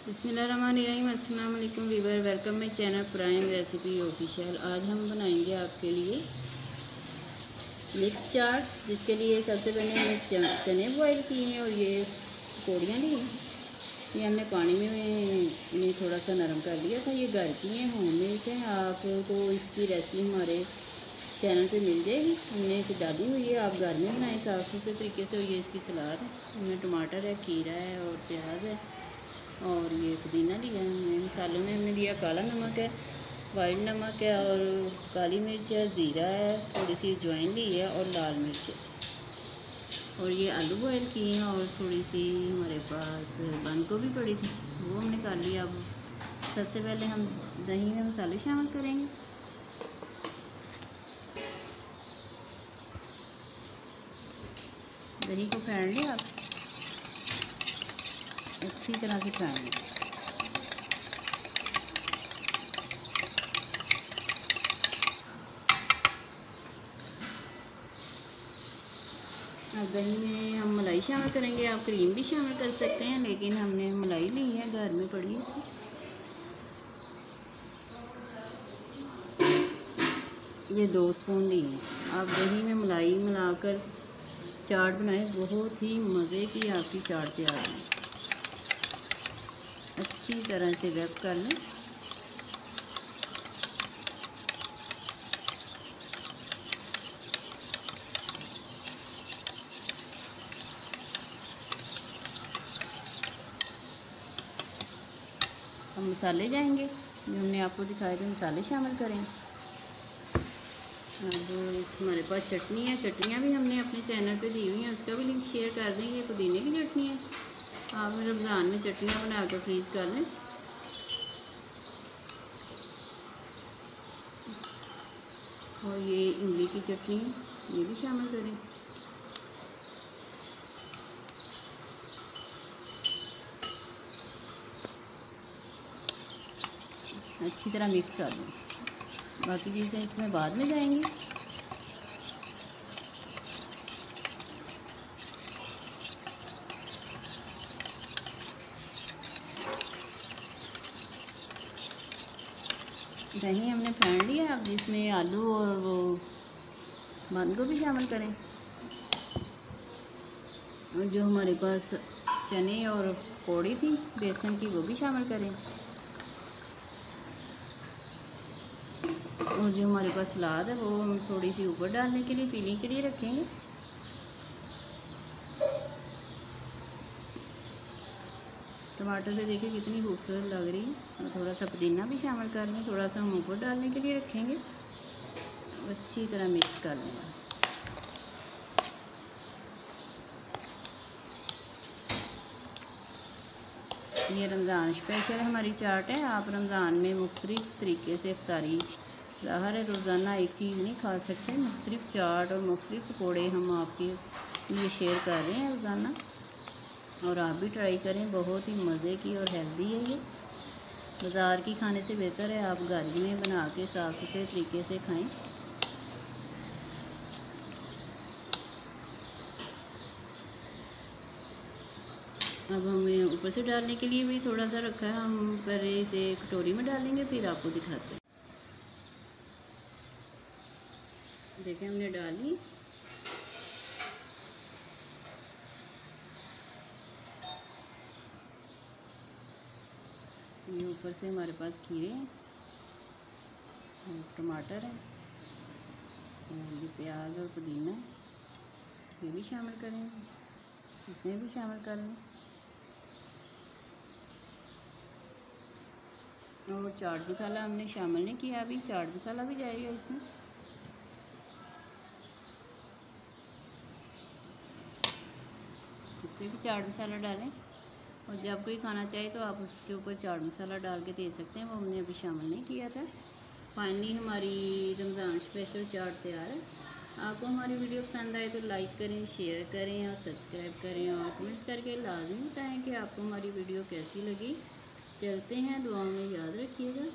बिस्मिल्लाहिर्रहमानिर्रहीम। अस्सलाम वालेकुम viewer, welcome my channel prime recipe official. आज हम बनाएंगे आपके लिए मिक्स चाट, जिसके लिए सबसे पहले हमने चने बॉईल किए हैं और ये पकौड़ियाँ ली हैं। ये हमने पानी में इन्हें थोड़ा सा नरम कर लिया था। ये घर की हैं, होममेड हैं। आपको इसकी रेसिपी हमारे चैनल पे मिल जाएगी। हमने इसे डाली हुई है, आप घर में बनाएं साफ़ सुथरे तरीके से। और ये इसकी सलाद है, इसमें टमाटर है, खीरा है और प्याज है और ये पुदीना लिया है हमने। मसालों में हमने लिया काला नमक है, वाइट नमक है और काली मिर्च है, ज़ीरा है, थोड़ी सी अजवाइन ली है और लाल मिर्च है। और ये आलू बॉयल किए हैं और थोड़ी सी हमारे पास बंद गोभी पड़ी थी, वो हमने कर लिया। अब सबसे पहले हम दही में मसाले शामिल करेंगे। दही को फेंट लें आप, अच्छी तरह से फेंट लें। अब दही में हम मलाई शामिल करेंगे। आप क्रीम भी शामिल कर सकते हैं, लेकिन हमने मलाई ली है, घर में पड़ी है। ये 2 स्पून ली है। आप दही में मलाई मिलाकर चाट बनाएं, बहुत ही मज़े की आपकी चाट तैयार है। अच्छी तरह से रैप कर लें। अब मसाले जाएंगे, जो हमने आपको दिखाए थे मसाले शामिल करें। अब हमारे पास चटनी है, चटनियाँ भी हमने अपने चैनल पे दी हुई हैं, उसका भी लिंक शेयर कर देंगे। ये पुदीने की चटनी है, आप रमज़ान में चटनियाँ बना कर फ्रीज़ कर लें। और ये इमली की चटनी है, ये भी शामिल करें। अच्छी तरह मिक्स कर लें। बाकी चीज़ें इसमें बाद में जाएंगी। दही हमने फेंट लिया। अब इसमें आलू और वो बंद गोभी शामिल करें। और जो हमारे पास चने और पकौड़ी थी बेसन की, वो भी शामिल करें। और जो हमारे पास सलाद है वो हम थोड़ी सी ऊपर डालने के लिए, फिलिंग के लिए रखेंगे। टमाटर से देखिए कितनी खूबसूरत लग रही है। और थोड़ा सा पुदीना भी शामिल कर लें, थोड़ा सा हम ऊपर डालने के लिए रखेंगे। अच्छी तरह मिक्स कर लें। ये रमज़ान स्पेशल हमारी चाट है। आप रमज़ान में मुख्तलिफ़ तरीके से इफ्तारी, ज़ाहिर है रोज़ाना एक चीज़ नहीं खा सकते। मुख्तलिफ़ चाट और मुख्तलिफ़ पकौड़े हम आपके लिए शेयर कर रहे हैं रोज़ाना, और आप भी ट्राई करें। बहुत ही मज़े की और हेल्दी है ये। बाज़ार की खाने से बेहतर है आप घर में बना के साफ़ सुथरे तरीके से खाएं। अब हमें ऊपर से डालने के लिए भी थोड़ा सा रखा है, हम पहले इसे कटोरी में डालेंगे फिर आपको दिखाते हैं। देखें हमने डाली। ये ऊपर से हमारे पास खीरे हैं, टमाटर है, ये प्याज और पुदीना है, ये भी शामिल करें, इसमें भी शामिल कर लें। और चाट मसाला हमने शामिल नहीं किया, अभी चाट मसाला भी जाएगा इसमें। इसमें भी चाट मसाला डालें, और जब कोई खाना चाहे तो आप उसके ऊपर चाट मसाला डाल के दे सकते हैं, वो हमने अभी शामिल नहीं किया था। फाइनली हमारी रमज़ान स्पेशल चाट तैयार है। आपको हमारी वीडियो पसंद आए तो लाइक करें, शेयर करें और सब्सक्राइब करें, और कमेंट्स करके लाजमी बताएं कि आपको हमारी वीडियो कैसी लगी। चलते हैं, दुआओं में याद रखिएगा।